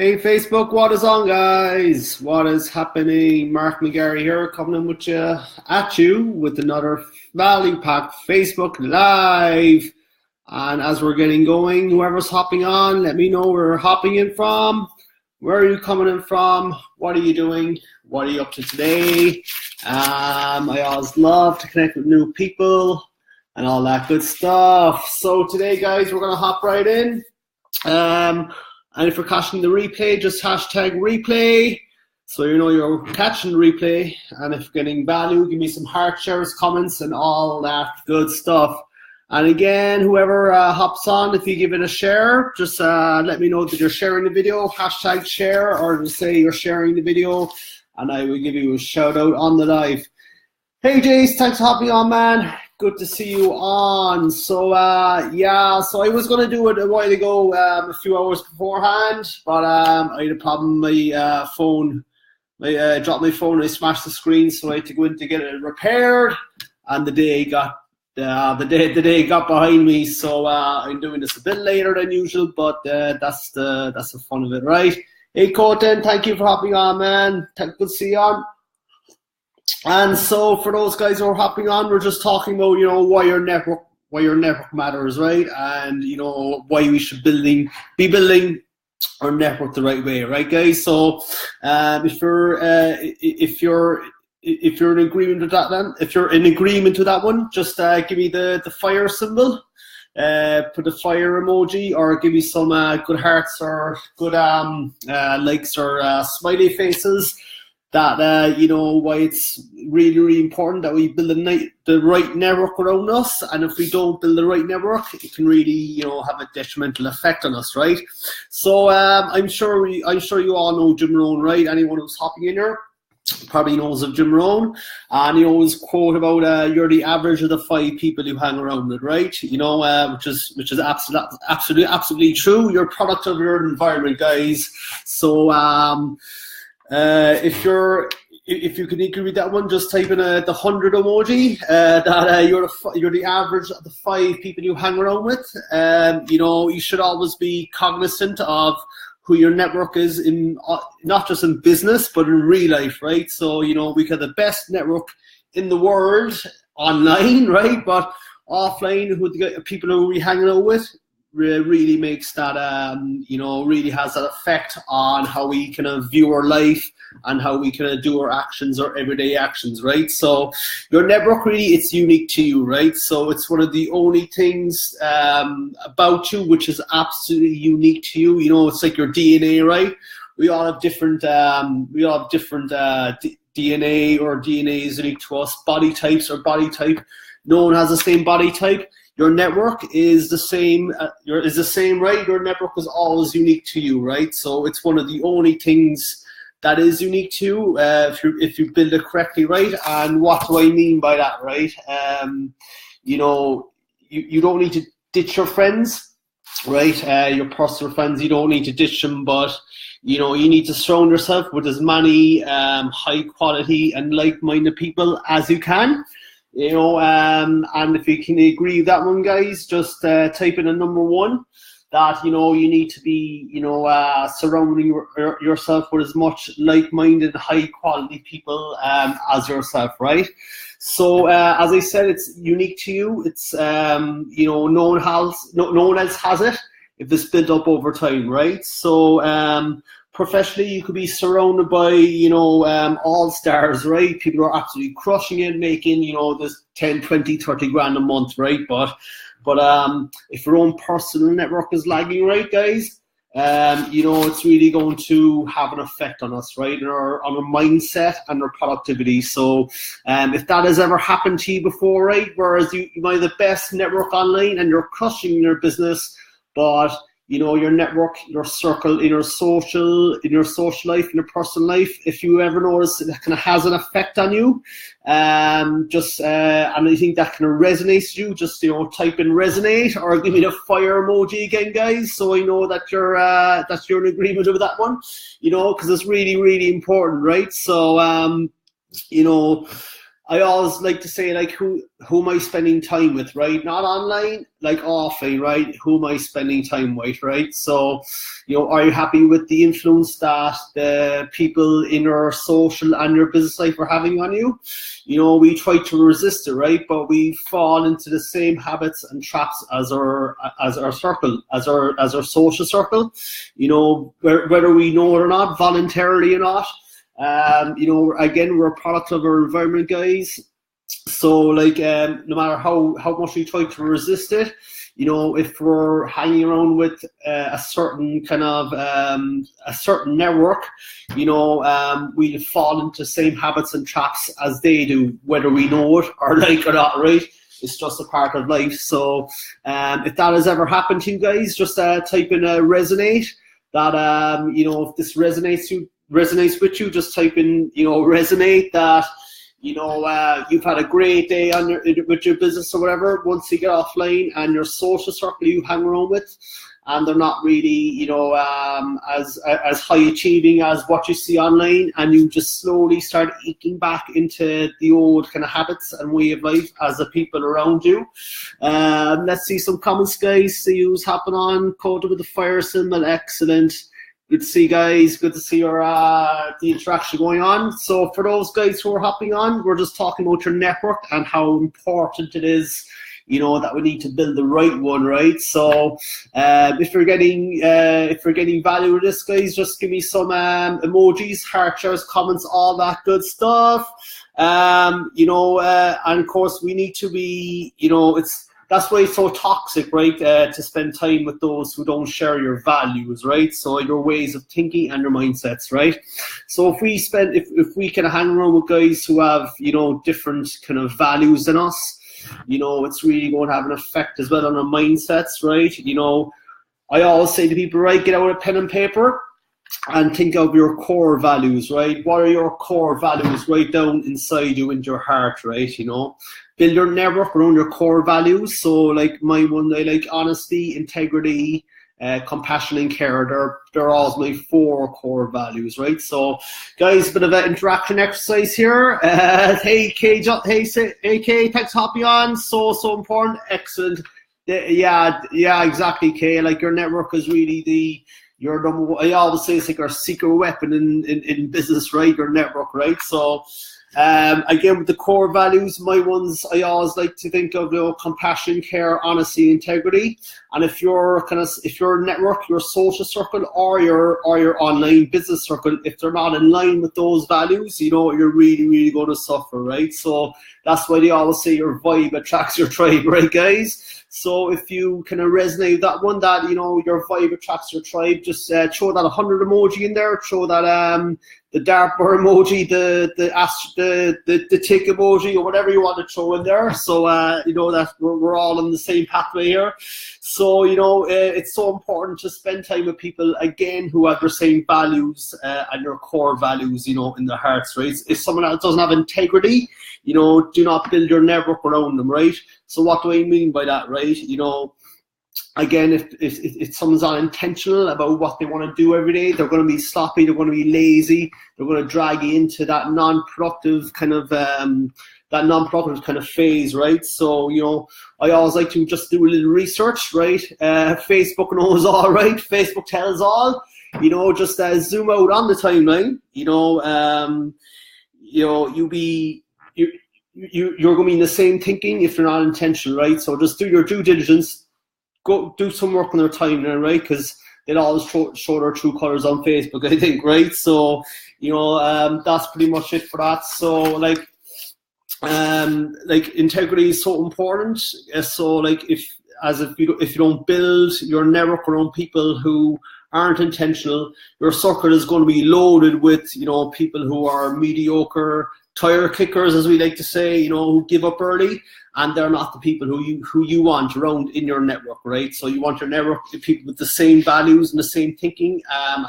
Hey Facebook, what is on, guys? What is happening? Mark McGarry here, coming in with you with another Value Pack Facebook Live. And as we're getting going, whoever's hopping on, let me know where you're hopping in from. Where are you coming in from? What are you doing? What are you up to today? I always love to connect with new people and all that good stuff. So today, guys, we're gonna hop right in. And if you're catching the replay, just hashtag replay, so you know you're catching the replay. And if you're getting value, give me some heart shares, comments, and all that good stuff. And again, whoever hops on, if you give it a share, just let me know that you're sharing the video, hashtag share, or just say you're sharing the video, and I will give you a shout out on the live. Hey Jace, thanks for hopping on, man. Good to see you on. So so I was gonna do it a while ago, a few hours beforehand, but I had a problem. My phone, I dropped my phone. I smashed the screen, so I had to go in to get it repaired. And the day got behind me. So I'm doing this a bit later than usual, but that's the fun of it, right? Hey Coten, thank you for hopping on, man. Good to see you on. And so for those guys who are hopping on, we're just talking about, why your network matters, right? And, why we should be building our network the right way, right, guys? So if you're in agreement with that, then if you're in agreement with that one, just give me the fire symbol, put the fire emoji, or give me some good hearts or good likes or smiley faces. That why it's really, really important that we build the right network around us. And if we don't build the right network, it can really have a detrimental effect on us, right? So I'm sure you all know Jim Rohn, right? Anyone who's hopping in here probably knows of Jim Rohn, and he always quote about you're the average of the 5 people you hang around with, right? Which is absolutely true. You're a product of your environment, guys. So if you can agree with that one, just type in the 100 emoji. That you're the average of the 5 people you hang around with. You should always be cognizant of who your network is in, not just in business but in real life, right? So we have the best network in the world online, right? But offline, who the people who we hanging out with really makes that really has that effect on how we kind of view our life and how we kind of do our actions, our everyday actions, right? So your network, really, it's unique to you, right? So it's one of the only things about you which is absolutely unique to you. It's like your DNA, right? We all have different DNA, or DNA is unique to us. Body types or body type, no one has the same body type. Your network is the same, right? Your network is always unique to you, right? So it's one of the only things that is unique to you if you build it correctly, right? And what do I mean by that, right? You don't need to ditch your friends, right? Your personal friends, you don't need to ditch them, but you need to surround yourself with as many high quality and like-minded people as you can. And if you can agree with that one, guys, just type in a number 1, that you need to be surrounding yourself with as much like-minded, high-quality people as yourself, right? So as I said, it's unique to you. It's no one else has it if it's built up over time, right? So professionally, you could be surrounded by, all stars, right? People are absolutely crushing it, making, this 10, 20, 30 grand a month, right? But if your own personal network is lagging, right, guys, it's really going to have an effect on us, right? On our mindset and our productivity. So if that has ever happened to you before, right, whereas you might have the best network online and you're crushing your business, but your network, your circle, in your social life, in your personal life, if you ever notice it kind of has an effect on you, and I think that kind of resonates with you, just type in resonate or give me the fire emoji again, guys, so I know that you're in agreement with that one, because it's really, really important, right? So I always like to say, like, who am I spending time with, right? Not online, like offline, right? Who am I spending time with, right? So, are you happy with the influence that the people in your social and your business life are having on you? We try to resist it, right? But we fall into the same habits and traps as our circle, as our social circle. Whether we know it or not, voluntarily or not. Again, we're a product of our environment, guys. So, like, no matter how much we try to resist it, if we're hanging around with a certain kind of a certain network, we fall into the same habits and traps as they do, whether we know it or like or not, right? It's just a part of life. So, if that has ever happened to you guys, just type in resonate. That if this resonates with you, just type in resonate that you've had a great day with your business or whatever. Once you get offline and your social circle you hang around with, and they're not really as high achieving as what you see online, and you just slowly start eking back into the old kind of habits and way of life as the people around you. Let's see some comments, guys. See who's hopping on. Coded with the fire symbol. Excellent. Good to see you guys. Good to see your the interaction going on. So for those guys who are hopping on, we're just talking about your network and how important it is, that we need to build the right one, right? So if you're getting value with this, guys, just give me some emojis, heart shares, comments, all that good stuff. And of course we need to be, that's why it's so toxic, right? To spend time with those who don't share your values, right? So your ways of thinking and your mindsets, right? So if we kind of hang around with guys who have, different kind of values than us, it's really going to have an effect as well on our mindsets, right? I always say to people, right, get out a pen and paper and think of your core values, right? What are your core values right down inside you, into your heart, right? Build your network around your core values. So like my one, I like honesty, integrity, compassion and care. They're all my 4 core values, right? So guys, a bit of an interaction exercise here. Hey Kay, thanks for hopping on. So important. Excellent. Yeah, exactly, Kay. Like your network is really your number one. I always say it's like our secret weapon in business, right? Your network, right? So again, with the core values, my ones, I always like to think of compassion, care, honesty, integrity. And if your network, your social circle, or your online business circle, if they're not in line with those values, you're really, really going to suffer, right? So that's why they always say your vibe attracts your tribe, right, guys? So if you kind of resonate with that one, that your vibe attracts your tribe, just throw that 100 emoji in there, throw that the dartboard emoji, the tick emoji, or whatever you want to throw in there. So that we're all on the same pathway here. So it's so important to spend time with people again who have the same values and your core values, in their hearts, right? If someone else doesn't have integrity, do not build your network around them, right? So what do I mean by that, right? Again, if someone's unintentional about what they want to do every day, they're going to be sloppy, they're going to be lazy, they're going to drag you into that non-productive kind of phase, right? So, I always like to just do a little research, right? Facebook knows all, right? Facebook tells all, just zoom out on the timeline, you're going to be in the same thinking if you're not intentional, right? So just do your due diligence. Go do some work on their timeline, right? Because they'll always show their true colors on Facebook, I think, right? So, that's pretty much it for that. So, like integrity is so important. So, like if you don't build your network around people who aren't intentional, your circle is going to be loaded with people who are mediocre, tire kickers, as we like to say, who give up early, and they're not the people who you want around in your network, right? So you want your network to people with the same values and the same thinking,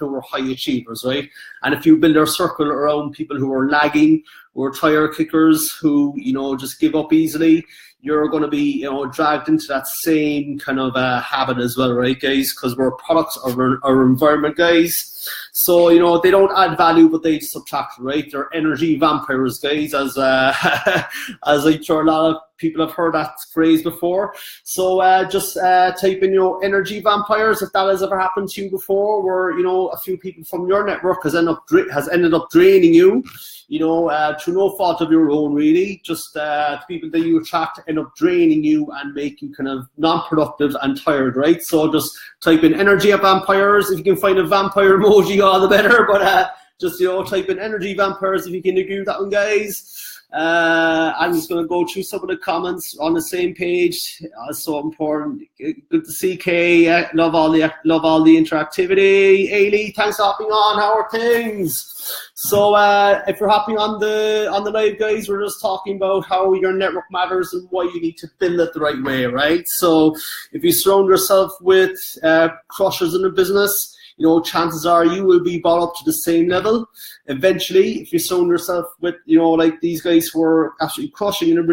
who are high achievers, right? And if you build your circle around people who are lagging, who are tire kickers, who just give up easily, you're going to be dragged into that same kind of habit as well, right, guys? Because we're products of our environment, guys. So, you know, they don't add value, but they subtract, right? They're energy vampires, guys, as as I'm sure a lot of people have heard that phrase before. So just type in, you know, energy vampires, if that has ever happened to you before, where, you know, a few people from your network has ended up draining you, you know, through no fault of your own, really. Just the people that you attract end up draining you and make you kind of non-productive and tired, right? So just type in energy vampires. If you can find a vampire emoji, all the better. But just, you know, type in energy vampires if you can agree with that one, guys. I'm just going to go through some of the comments on the same page. So important. Good to see Kay. Love all the interactivity. Ailey, thanks for hopping on. How are things? So if you're hopping on the live, guys, we're just talking about how your network matters and why you need to build it the right way, right? So if you surround yourself with crushers in the business, you know, chances are you will be brought up to the same level. Eventually, if you surround yourself with, you know, like these guys who are absolutely crushing in their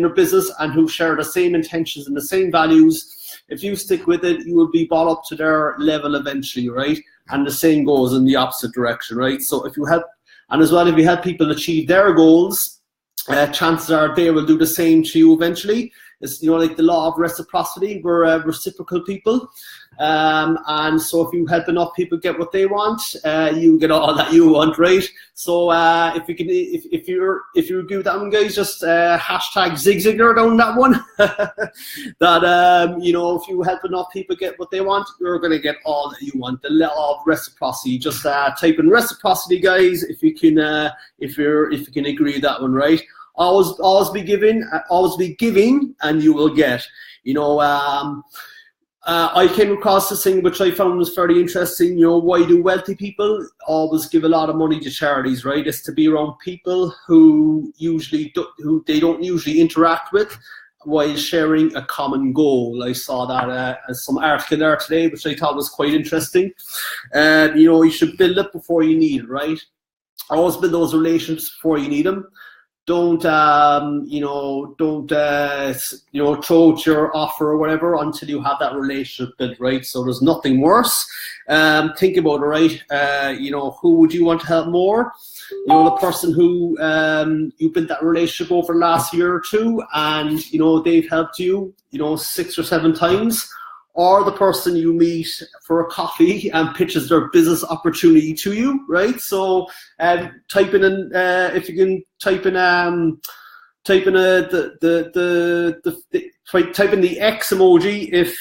business and who share the same intentions and the same values, if you stick with it, you will be brought up to their level eventually, right? And the same goes in the opposite direction, right? So if you help, and as well, if you help people achieve their goals, chances are they will do the same to you eventually. It's, you know, like the law of reciprocity. We're reciprocal people. And so if you help enough people get what they want, you get all that you want, right? So if you agree with that one, guys, just hashtag Zig Ziglar down that one. That you know, if you help enough people get what they want, you're gonna get all that you want. The law of reciprocity. Just type in reciprocity, guys, if you can agree with that one, right? Always be giving, and you will get. You know, I came across this thing which I found was fairly interesting. You know, why do wealthy people always give a lot of money to charities, right? It's to be around people who they don't usually interact with while sharing a common goal. I saw that as some article there today, which I thought was quite interesting. You know, you should build it before you need it, right? Always build those relationships before you need them. Don't throw out your offer or whatever until you have that relationship built, right? So there's nothing worse. Think about it, right? You know, who would you want to help more? You know, the person who you built that relationship over the last year or two, and, you know, they've helped you, you know, 6 or 7 times. Or the person you meet for a coffee and pitches their business opportunity to you, right? So type in if you can type in type in the X emoji if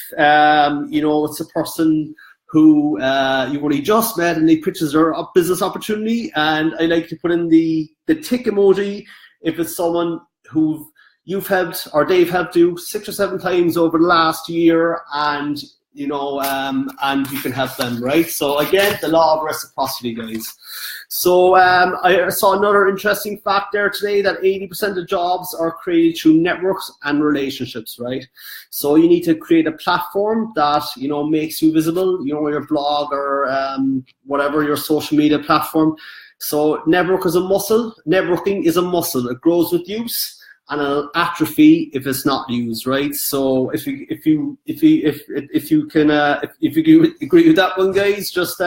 you know, it's a person who you've only just met and they pitches their business opportunity. And I like to put in the tick emoji if it's someone who you've helped or they've helped you 6 or 7 times over the last year, and, you know, and you can help them, right? So again, the law of reciprocity, guys. So I saw another interesting fact there today that 80% of jobs are created through networks and relationships, right? So you need to create a platform that, you know, makes you visible, you know, your blog or whatever, your social media platform. So networking is a muscle. It grows with use, and it'll atrophy if it's not used, right? So if you agree with that one, guys, just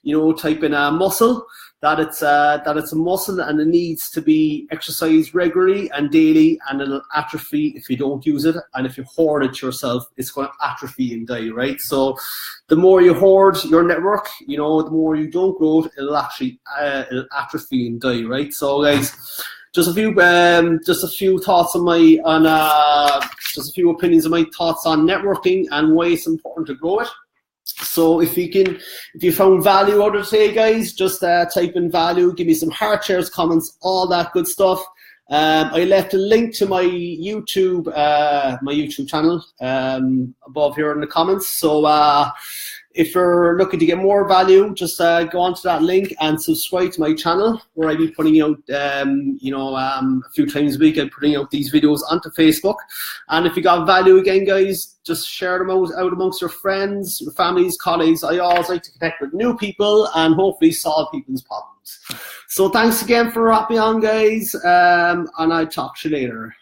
you know, type in a muscle. That it's a muscle and it needs to be exercised regularly and daily, and it'll atrophy if you don't use it. And if you hoard it yourself, it's going to atrophy and die, right? So the more you hoard your network, you know, the more you don't grow it, it'll actually it'll atrophy and die, right? So guys, just a few thoughts just a few opinions of my thoughts on networking and why it's important to grow it. So if you found value out of today, guys, just type in value, give me some heart shares, comments, all that good stuff. I left a link to my YouTube channel above here in the comments. So if you're looking to get more value, just go onto that link and subscribe to my channel, where I'll be putting out, a few times a week. I'm putting out these videos onto Facebook. And if you got value again, guys, just share them out amongst your friends, your families, colleagues. I always like to connect with new people and hopefully solve people's problems. So thanks again for hopping on, guys, and I'll talk to you later.